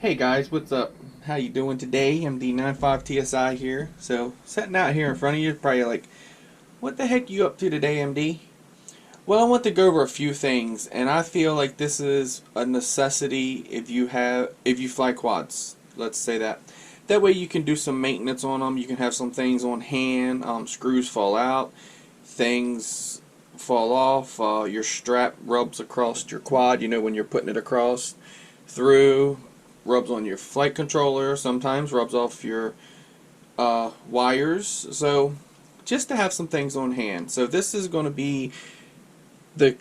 Hey guys, what's up? How you doing today? MD95TSI here. So, sitting out here in front of you, probably like, what the heck you up to today, MD? Well, I want to go over a few things, and I feel like this is a necessity if you fly quads. Let's say that. That way you can do some maintenance on them. You can have some things on hand. Screws fall out, things fall off. Your strap rubs across your quad. You know when you're putting it across through. Rubs on your flight controller, sometimes rubs off your wires. So just to have some things on hand. So this is going to be the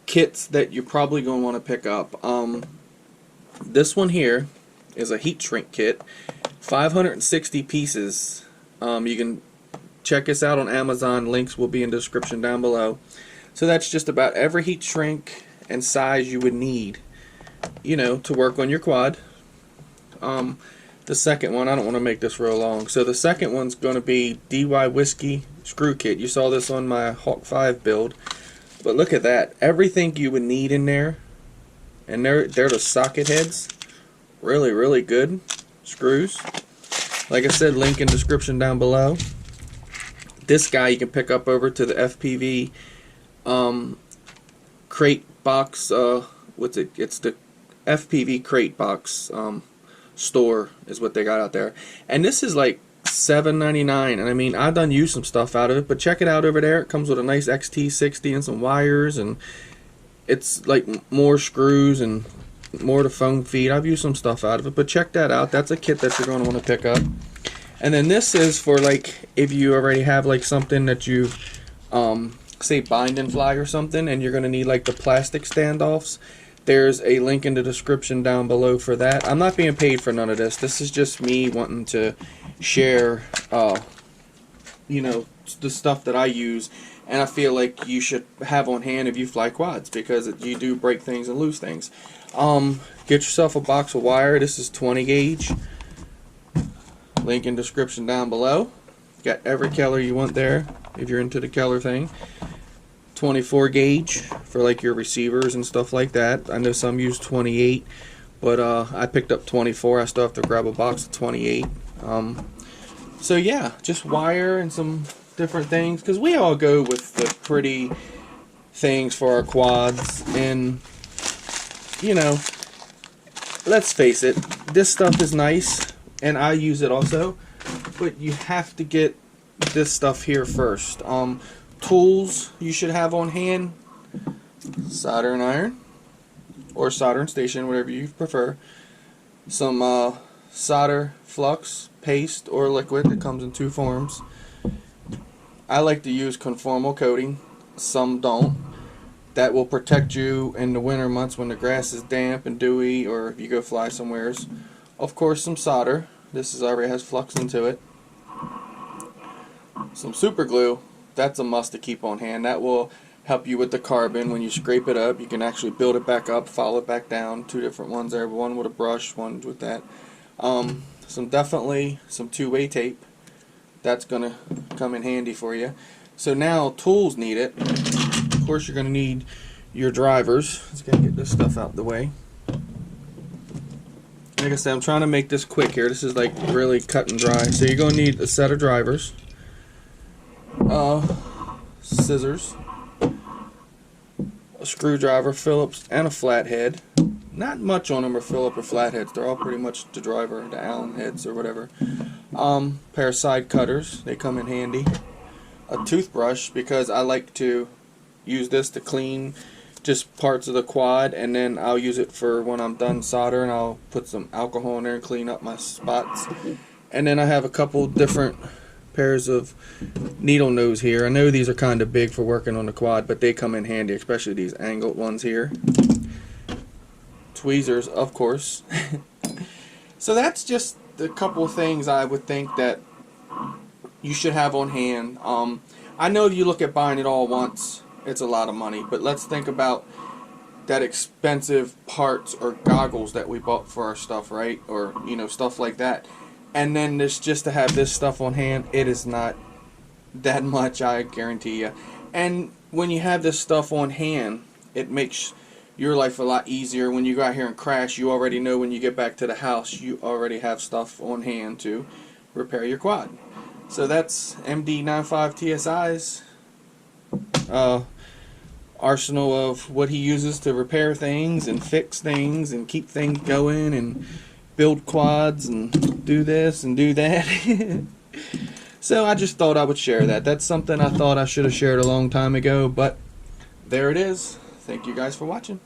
kits that you're probably going to want to pick up. This one here is a heat shrink kit, 560 pieces. You can check us out on Amazon. Links will be in the description down below. So that's just about every heat shrink and size you would need, you know, to work on your quad. The second one, I don't want to make this real long, so the second one's going to be DY Whiskey screw kit. You saw this on my Hawk 5 build, but look at that. Everything you would need in there, and they're the socket heads. Really good screws. Like I said, link in description down below. This guy you can pick up over to the FPV crate box. What's it? It's the FPV crate box store is what they got out there, and this is like $7.99, and I mean I done used some stuff out of it, but check it out over there. It comes with a nice XT60 and some wires, and it's like more screws and more to foam feed. I've used some stuff out of it, but check that out. That's a kit that you're going to want to pick up. And then this is for like if you already have like something that you say bind and fly or something, and you're going to need like the plastic standoffs. There's a link in the description down below for that. I'm not being paid for none of this. This is just me wanting to share, you know, the stuff that I use, and I feel like you should have on hand if you fly quads, because you do break things and lose things. Get yourself a box of wire. This is 20 gauge. Link in description down below. Got every color you want there if you're into the color thing. 24 gauge for like your receivers and stuff like that. I know some use 28, but I picked up 24. I still have to grab a box of 28. So yeah, just wire and some different things, because we all go with the pretty things for our quads, and you know, let's face it, this stuff is nice and I use it also, but you have to get this stuff here first. Tools you should have on hand: soldering iron or soldering station, whatever you prefer. Some solder flux paste or liquid that comes in two forms. I like to use conformal coating. Some don't. That will protect you in the winter months when the grass is damp and dewy, or if you go fly somewheres. Of course, some solder. This already has flux into it. Some super glue. That's a must to keep on hand. That will help you with the carbon. When you scrape it up, you can actually build it back up, follow it back down. Two different ones there, one with a brush, one with that. Definitely some two-way tape. That's gonna come in handy for you. So now tools need it. Of course, you're gonna need your drivers. Let's get this stuff out the way. Like I said, I'm trying to make this quick here. This is like really cut and dry. So you're gonna need a set of drivers. Scissors, a screwdriver, Phillips, and a flathead. Not much on them are Phillips or flatheads. They're all pretty much the driver, the Allen heads or whatever. Pair of side cutters. They come in handy. A toothbrush, because I like to use this to clean just parts of the quad, and then I'll use it for when I'm done soldering. I'll put some alcohol in there and clean up my spots. And then I have a couple different pairs of needle nose here. I know these are kind of big for working on the quad, but they come in handy, especially these angled ones here. Tweezers, of course. So that's just a couple of things I would think that you should have on hand. I know if you look at buying it all once, it's a lot of money, but let's think about that expensive parts or goggles that we bought for our stuff, right? Or, you know, stuff like that. And then this, just to have this stuff on hand, it is not that much, I guarantee you. And when you have this stuff on hand, it makes your life a lot easier. When you go out here and crash, you already know when you get back to the house, you already have stuff on hand to repair your quad. So that's MD95 TSI's arsenal of what he uses to repair things and fix things and keep things going and build quads and do this and do that. So I just thought I would share that. That's something I thought I should have shared a long time ago, but there it is. Thank you guys for watching.